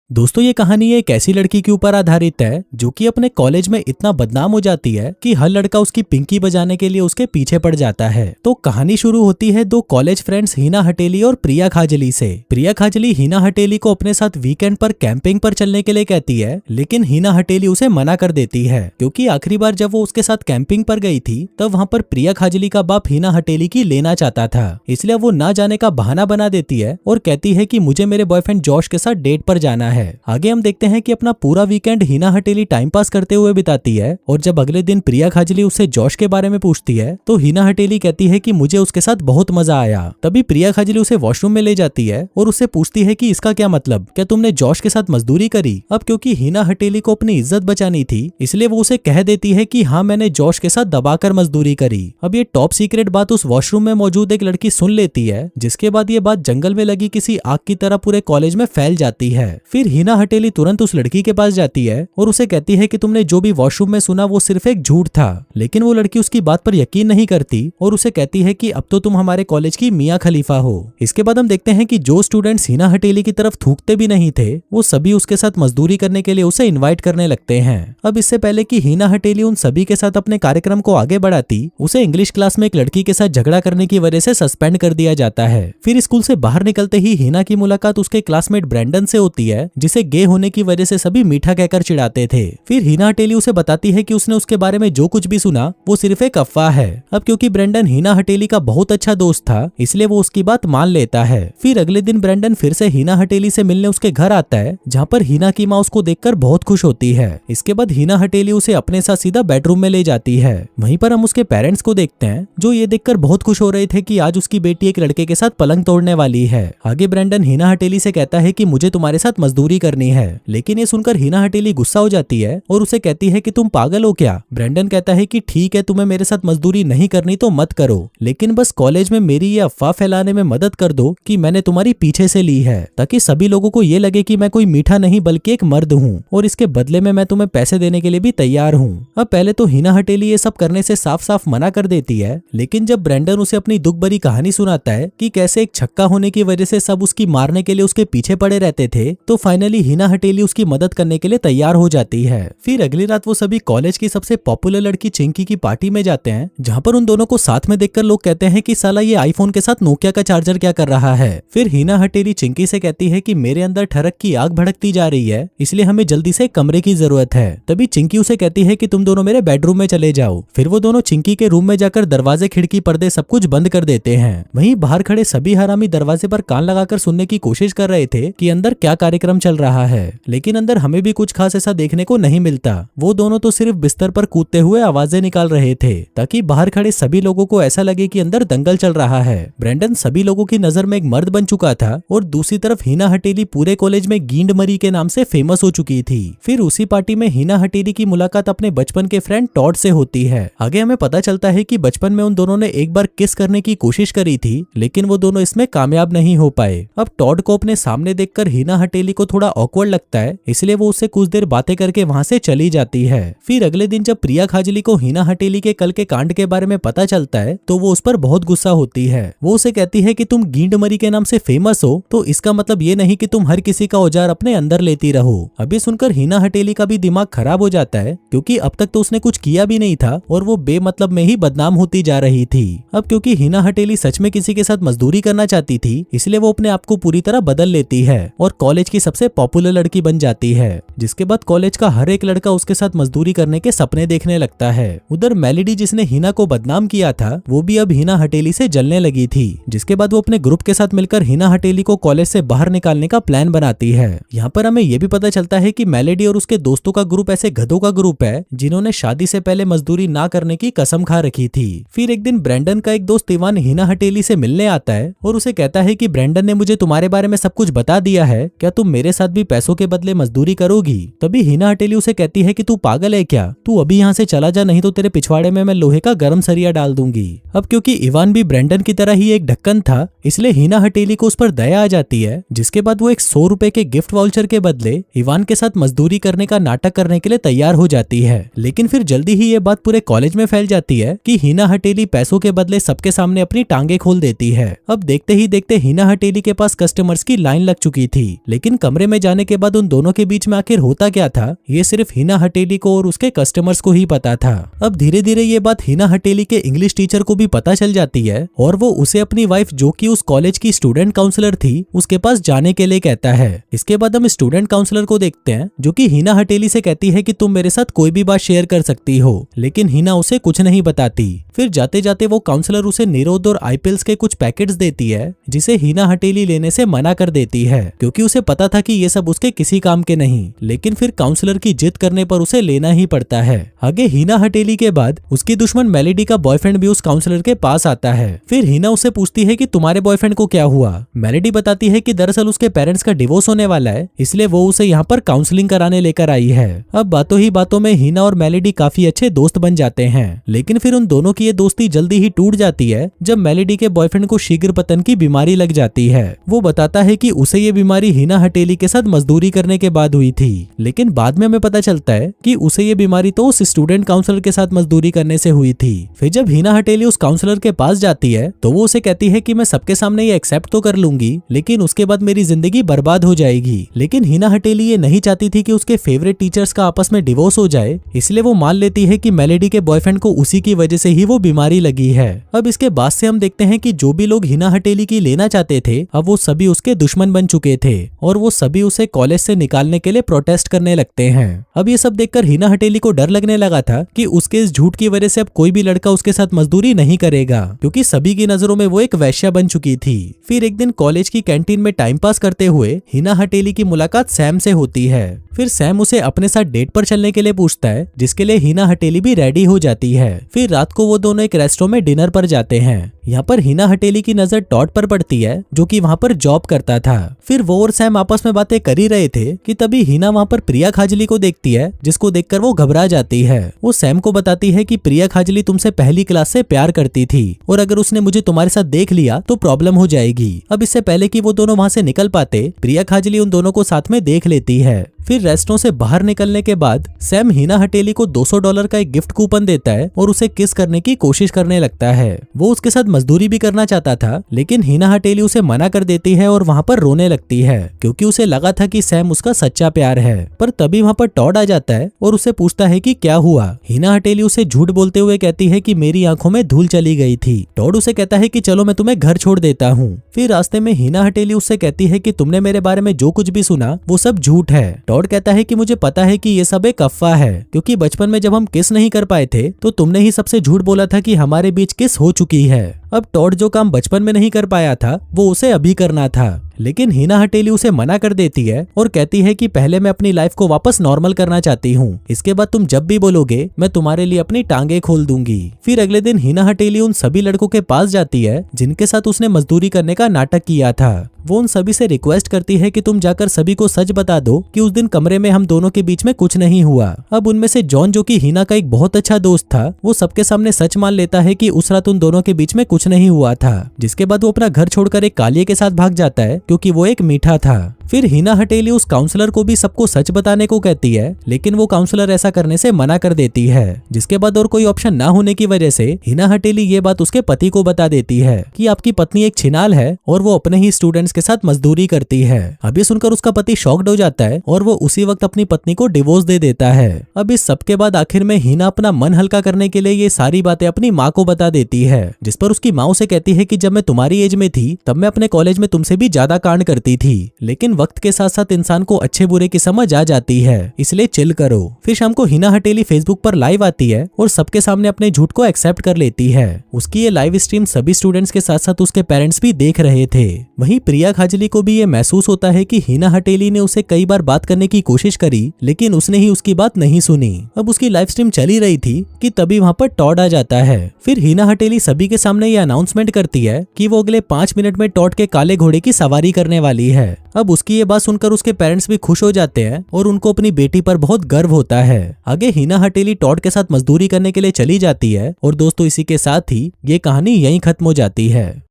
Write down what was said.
दोस्तों ये कहानी एक ऐसी लड़की के ऊपर आधारित है जो कि अपने कॉलेज में इतना बदनाम हो जाती है कि हर लड़का उसकी पिंकी बजाने के लिए उसके पीछे पड़ जाता है। तो कहानी शुरू होती है दो कॉलेज फ्रेंड्स हिना हटेली और प्रिया खाजली से। प्रिया खाजली हिना हटेली को अपने साथ वीकेंड पर कैंपिंग पर चलने के लिए कहती है, लेकिन हिना हटेली उसे मना कर देती है क्योंकि आखिरी बार जब वो उसके साथ कैंपिंग पर गई थी तब वहाँ पर प्रिया खाजली का बाप हिना हटेली की लेना चाहता था, इसलिए वो ना जाने का बहाना बना देती है और कहती है कि मुझे मेरे बॉयफ्रेंड जॉश के साथ डेट पर जाना है। आगे हम देखते हैं कि अपना पूरा वीकेंड हिना हटेली टाइम पास करते हुए बिताती है और जब अगले दिन प्रिया खाजली उससे जॉश के बारे में पूछती है तो हिना हटेली कहती है कि मुझे उसके साथ बहुत मजा आया। तभी प्रिया खाजली उसे वॉशरूम में ले जाती है और उससे पूछती है कि इसका क्या मतलब, क्या तुमने जॉश के साथ मजदूरी करी। अब क्योंकि हिना हटेली को अपनी इज्जत बचानी थी इसलिए वो उसे कह देती है कि हाँ मैंने जॉश के साथ दबाकर मजदूरी करी। अब ये टॉप सीक्रेट बात उस वॉशरूम में मौजूद एक लड़की सुन लेती है, जिसके बाद ये बात जंगल में लगी किसी आग की तरह पूरे कॉलेज में फैल जाती है। फिर हिना हटेली तुरंत उस लड़की के पास जाती है और उसे कहती है कि तुमने जो भी वॉशरूम में सुना वो सिर्फ एक झूठ था, लेकिन वो लड़की उसकी बात पर यकीन नहीं करती और उसे कहती है कि अब तो तुम हमारे कॉलेज की मियां खलीफा हो। इसके बाद हम देखते हैं कि जो स्टूडेंट्स हिना हटेली की तरफ थूकते भी नहीं थे वो सभी उसके साथ मजदूरी करने के लिए उसे इन्वाइट करने लगते हैं। अब इससे पहले कि हिना हटेली उन सभी के साथ अपने कार्यक्रम को आगे बढ़ाती, उसे इंग्लिश क्लास में एक लड़की के साथ झगड़ा करने की वजह से सस्पेंड कर दिया जाता है। फिर स्कूल से बाहर निकलते ही हिना की मुलाकात उसके क्लासमेट ब्रेंडन से होती है, जिसे गे होने की वजह से सभी मीठा कहकर चिढ़ाते थे। फिर हिना हटेली उसे बताती है कि उसने उसके बारे में जो कुछ भी सुना वो सिर्फ एक अफवाह है। अब क्योंकि ब्रेंडन हिना हटेली का बहुत अच्छा दोस्त था इसलिए वो उसकी बात मान लेता है। फिर अगले दिन ब्रेंडन फिर से हिना हटेली से मिलने उसके घर आता है, जहाँ पर हिना की माँ उसको देखकर बहुत खुश होती है। इसके बाद हिना हटेली उसे अपने साथ सीधा बेडरूम में ले जाती है। वहीं पर हम उसके पेरेंट्स को देखते हैं जो ये देखकर बहुत खुश हो रहे थे कि आज उसकी बेटी एक लड़के के साथ पलंग तोड़ने वाली है। आगे ब्रेंडन हिना हटेली से कहता है कि मुझे तुम्हारे साथ मजदूरी करनी है, लेकिन ये सुनकर हिना हटेली गुस्सा हो जाती है और उसे कहती है कि तुम पागल हो क्या। ब्रेंडन कहता है कि ठीक है तुम्हें मेरे साथ मजदूरी नहीं करनी तो मत करो, लेकिन बस कॉलेज में मेरी ये अफवाह फैलाने में मदद कर दो कि मैंने तुम्हारी पीछे से ली है, ताकि सभी लोगों को ये लगे कि मैं कोई मीठा नहीं बल्कि एक मर्द हूँ और इसके बदले में मैं तुम्हें पैसे देने के लिए भी तैयार हूँ। अब पहले तो हिना हटेली ये सब करने से साफ साफ मना कर देती है, लेकिन जब ब्रेंडन उसे अपनी दुख भरी कहानी सुनाता है कि कैसे एक छक्का होने की वजह से सब उसकी मारने के लिए उसके पीछे पड़े रहते थे, तो फाइनली हिना हटेली उसकी मदद करने के लिए तैयार हो जाती है। फिर अगली रात वो सभी कॉलेज की सबसे पॉपुलर लड़की चिंकी की पार्टी में जाते हैं, जहाँ पर उन दोनों को साथ में देखकर लोग कहते हैं कि साला ये आईफोन के साथ नोकिया का चार्जर क्या कर रहा है। फिर हिना हटेली चिंकी से कहती है कि मेरे अंदर ठरक की आग भड़कती जा रही है, इसलिए हमें जल्दी से कमरे की जरूरत है। तभी चिंकी उसे कहती है कि तुम दोनों मेरे बेडरूम में चले जाओ। फिर वो दोनों चिंकी के रूम में जाकर दरवाजे खिड़की पर्दे सब कुछ बंद कर देते हैं। वहीं बाहर खड़े सभी हरामी दरवाजे पर कान लगाकर सुनने की कोशिश कर रहे थे कि अंदर क्या कार्यक्रम चल रहा है, लेकिन अंदर हमें भी कुछ खास ऐसा देखने को नहीं मिलता। वो दोनों तो सिर्फ बिस्तर पर कूदते हुए आवाजें निकाल रहे थे ताकि बाहर खड़े सभी लोगों को ऐसा लगे कि अंदर दंगल चल रहा है। ब्रेंडन सभी लोगों की नजर में एक मर्द बन चुका था और दूसरी तरफ हिना हटेली पूरे कॉलेज में गींड मरी के नाम से फेमस हो चुकी थी। फिर उसी पार्टी में हिना हटेली की मुलाकात अपने बचपन के फ्रेंड टॉड से होती है। आगे हमें पता चलता है कि बचपन में उन दोनों ने एक बार किस करने की कोशिश करी थी, लेकिन वो दोनों इसमें कामयाब नहीं हो पाए। अब टॉड को अपने सामने देखकर हिना हटेली को थोड़ा ऑकवर्ड लगता है, इसलिए वो उससे कुछ देर बातें करके वहां से चली जाती है। फिर अगले दिन जब प्रिया खाजली को हिना हटेली के कल के कांड के बारे में पता चलता है तो वो उस पर बहुत गुस्सा होती है। वो उसे कहती है कि तुम गींड मरी के नाम से फेमस हो तो इसका मतलब ये नहीं कि तुम हर किसी का औजार अपने अंदर लेती रहो। अभी सुनकर हिना हटेली का भी दिमाग खराब हो जाता है, क्योंकि अब तक तो उसने कुछ किया भी नहीं था और वो बेमतलब में ही बदनाम होती जा रही थी। अब क्योंकि हिना हटेली सच में किसी के साथ मजदूरी करना चाहती थी इसलिए वो अपने आप को पूरी तरह बदल लेती है और कॉलेज की सबसे पॉपुलर लड़की बन जाती है, जिसके बाद कॉलेज का हर एक लड़का उसके साथ मजदूरी करने के सपने देखने लगता है। उधर मेलेडी जिसने हिना को बदनाम किया था वो भी अब हिना हटेली से जलने लगी थी, जिसके बाद वो अपने ग्रुप के साथ मिलकर हिना हटेली को कॉलेज से बाहर निकालने का प्लान बनाती है। यहाँ पर हमें ये भी पता चलता है कि मेलेडी और उसके दोस्तों का ग्रुप ऐसे गधों का ग्रुप है जिन्होंने शादी से पहले मजदूरी ना करने की कसम खा रखी थी। फिर एक दिन ब्रेंडन का एक दोस्त इवान हिना हटेली से मिलने आता है और उसे कहता है कि ब्रेंडन ने मुझे तुम्हारे बारे में सब कुछ बता दिया है, क्या तुम मेरे साथ भी पैसों के बदले मजदूरी करोगी। तभी हिना हटेली उसे कहती है कि तू पागल है क्या, तू अभी यहाँ से चला जा, नहीं तो तेरे पिछवाड़े में मैं लोहे का गर्म सरिया डाल दूंगी। अब क्योंकि इवान भी ब्रेंडन की तरह ही एक ढक्कन था इसलिए हिना हटेली को उस पर दया आ जाती है, जिसके बाद वो एक 100 रुपए के गिफ्ट वाउचर के बदले इवान के साथ मजदूरी करने का नाटक करने के लिए तैयार हो जाती है। लेकिन फिर जल्दी ही ये बात पूरे कॉलेज में फैल जाती है कि हिना हटेली पैसों के बदले सबके सामने अपनी टांगे खोल देती है। अब देखते ही देखते हिना हटेली के पास कस्टमर्स की लाइन लग चुकी थी, लेकिन कमरे कमरे में जाने के बाद उन दोनों के बीच में आखिर होता क्या था ये सिर्फ हिना हटेली को और उसके कस्टमर्स को ही पता था। अब धीरे धीरे ये बात हिना हटेली के इंग्लिश टीचर को भी पता चल जाती है और वो उसे अपनी वाइफ जो कि उस कॉलेज की स्टूडेंट काउंसलर थी उसके पास जाने के लिए कहता है। इसके बाद हम स्टूडेंट काउंसलर को देखते हैं जो कि हिना हटेली से कहती है कि तुम मेरे साथ कोई भी बात शेयर कर सकती हो, लेकिन हिना उसे कुछ नहीं बताती। फिर जाते जाते वो काउंसलर उसे निरोध और आईपिल्स के कुछ पैकेट्स देती है जिसे हिना हटेली लेने से मना कर देती है क्योंकि उसे पता था कि ये सब उसके किसी काम के नहीं, लेकिन फिर काउंसलर की जिद करने पर उसे लेना ही पड़ता है। आगे हिना हटेली के बाद उसकी दुश्मन मेलेडी का बॉयफ्रेंड भी उस काउंसलर के पास आता है। फिर हिना उससे पूछती है कि तुम्हारे बॉयफ्रेंड को क्या हुआ। मेलेडी बताती है कि दरअसल उसके पेरेंट्स का डिवोर्स होने वाला है, इसलिए वो उसे यहाँ पर काउंसलिंग कराने लेकर आई है। अब बातों ही बातों में हिना और मेलेडी काफी अच्छे दोस्त बन जाते हैं, लेकिन फिर उन दोनों की ये दोस्ती जल्दी ही टूट जाती है जब मेलेडी के बॉयफ्रेंड को शीघ्र पतन की बीमारी लग जाती है। वो बताता है कि उसे ये बीमारी हिना हटेली के साथ मजदूरी करने के बाद हुई थी, लेकिन बाद में हमें पता चलता है कि उसे ये बीमारी तो उस स्टूडेंट काउंसलर के साथ मजदूरी करने से हुई थी। फिर जब हिना हटेली उस काउंसलर के पास जाती है तो वो उसे कहती है कि मैं सबके सामने ये एक्सेप्ट तो कर लूंगी, लेकिन उसके बाद मेरी जिंदगी बर्बाद हो जाएगी। लेकिन हिना हटेली ये नहीं चाहती थी कि उसके फेवरेट टीचर्स का आपस में डिवोर्स हो जाए, इसलिए वो मान लेती है कि मेलेडी के बॉयफ्रेंड को उसी की वजह से ही वो बीमारी लगी है। अब इसके बाद से हम देखते हैं कि जो भी लोग हिना हटेली की लेना चाहते थे अब वो सभी उसके दुश्मन बन चुके थे और वो सभी उसे कॉलेज से निकालने के लिए प्रोटेस्ट करने लगते हैं। अब ये सब देखकर हिना हटेली को डर लगने लगा था कि उसके इस झूठ की वजह से अब कोई भी लड़का उसके साथ मजदूरी नहीं करेगा, क्योंकि सभी की नजरों में वो एक वैश्या बन चुकी थी। फिर एक दिन कॉलेज की कैंटीन में टाइम पास करते हुए हिना हटेली की मुलाकात सैम से होती है। फिर सैम उसे अपने साथ डेट पर चलने के लिए पूछता है, जिसके लिए हिना हटेली भी रेडी हो जाती है। फिर रात को वो दोनों एक रेस्टोरेंट में डिनर पर जाते हैं। यहाँ पर हिना हटेली की नजर टॉड पर पड़ती है जो कि वहाँ पर जॉब करता था। फिर वो और सैम आपस में बातें कर ही रहे थे कि तभी हिना वहाँ पर प्रिया खाजली को देखती है, जिसको देखकर वो घबरा जाती है। वो सैम को बताती है कि प्रिया खाजली तुमसे पहली क्लास से प्यार करती थी और अगर उसने मुझे तुम्हारे साथ देख लिया तो प्रॉब्लम हो जाएगी। अब इससे पहले कि वो दोनों वहाँ से निकल पाते प्रिया खाजली उन दोनों को साथ में देख लेती है। फिर रेस्टोरेंट से बाहर निकलने के बाद सैम हिना हटेली को $200 का एक गिफ्ट कूपन देता है और उसे किस करने की कोशिश करने लगता है। वो उसके साथ मजदूरी भी करना चाहता था, लेकिन हिना हटेली उसे मना कर देती है और वहाँ पर रोने लगती है क्योंकि उसे लगा था कि सैम उसका सच्चा प्यार है। पर तभी वहाँ पर टॉड आ जाता है और उससे पूछता है कि क्या हुआ। हिना हटेली उसे झूठ बोलते हुए कहती है कि मेरी आंखों में धूल चली गई थी। टॉड उसे कहता है कि चलो मैं तुम्हें घर छोड़ देता हूँ। फिर रास्ते में हिना हटेली उससे कहती है कि तुमने मेरे बारे में जो कुछ भी सुना वो सब झूठ है। टॉड कहता है कि मुझे पता है कि ये सब एक अफवाह है, क्योंकि बचपन में जब हम किस नहीं कर पाए थे तो तुमने ही सबसे झूठ बोला था कि हमारे बीच किस हो चुकी है। अब टॉड जो काम बचपन में नहीं कर पाया था वो उसे अभी करना था, लेकिन हिना हटेली उसे मना कर देती है और कहती है कि पहले मैं अपनी लाइफ को वापस नॉर्मल करना चाहती हूँ, इसके बाद तुम जब भी बोलोगे मैं तुम्हारे लिए अपनी टांगे खोल दूंगी। फिर अगले दिन हिना हटेली उन सभी लड़कों के पास जाती है जिनके साथ उसने मजदूरी करने का नाटक किया था। वो उन सभी से रिक्वेस्ट करती है कि तुम जाकर सभी को सच बता दो कि उस दिन कमरे में हम दोनों के बीच में कुछ नहीं हुआ। अब उनमें से जॉन, जो कि हिना का एक बहुत अच्छा दोस्त था, वो सबके सामने सच मान लेता है कि उस रात उन दोनों के बीच में कुछ नहीं हुआ था, जिसके बाद वो अपना घर छोड़कर एक कालिये के साथ भाग जाता है क्योंकि वो एक मीठा था। फिर हिना हटेली उस काउंसलर को भी सबको सच बताने को कहती है, लेकिन वो काउंसलर ऐसा करने से मना कर देती है, जिसके बाद और कोई ऑप्शन ना होने की वजह से हिना हटेली ये बात उसके पति को बता देती है कि आपकी पत्नी एक छिनाल है और वो अपने ही स्टूडेंट्स के साथ मजदूरी करती है। अब ये सुनकर उसका पति शॉक्ड हो जाता है और वो उसी वक्त अपनी पत्नी को डिवोर्स दे देता है। अब इस सब के बाद आखिर में हिना अपना मन हल्का करने के लिए ये सारी बातें अपनी माँ को बता देती है, जिस पर उसकी माँ उसे कहती है कि जब मैं तुम्हारी एज में थी तब मैं अपने कॉलेज में तुमसे भी ज्यादा कांड करती थी, लेकिन वक्त के साथ साथ इंसान को अच्छे बुरे की समझ आ जाती है, इसलिए चिल करो। फिर शाम को हिना हटेली फेसबुक पर लाइव आती है और सबके सामने अपने झूठ को एक्सेप्ट कर लेती है। उसकी ये लाइव स्ट्रीम सभी स्टूडेंट्स के साथ साथ उसके पेरेंट्स भी देख रहे थे। वहीं प्रिया खाजली को भी ये महसूस होता है कि हिना हटेली ने उसे कई बार बात करने की कोशिश करी, लेकिन उसने ही उसकी बात नहीं सुनी। अब उसकी लाइव स्ट्रीम चल ही रही थी कि तभी वहाँ पर टॉड आ जाता है। फिर हिना हटेली सभी के सामने ये अनाउंसमेंट करती है कि वो अगले 5 मिनट में टॉड के काले घोड़े की सवारी करने वाली है। अब उसकी ये बात सुनकर उसके पेरेंट्स भी खुश हो जाते हैं और उनको अपनी बेटी पर बहुत गर्व होता है। आगे हिना हटेली टॉड के साथ मजदूरी करने के लिए चली जाती है और दोस्तों इसी के साथ ही ये कहानी यहीं खत्म हो जाती है।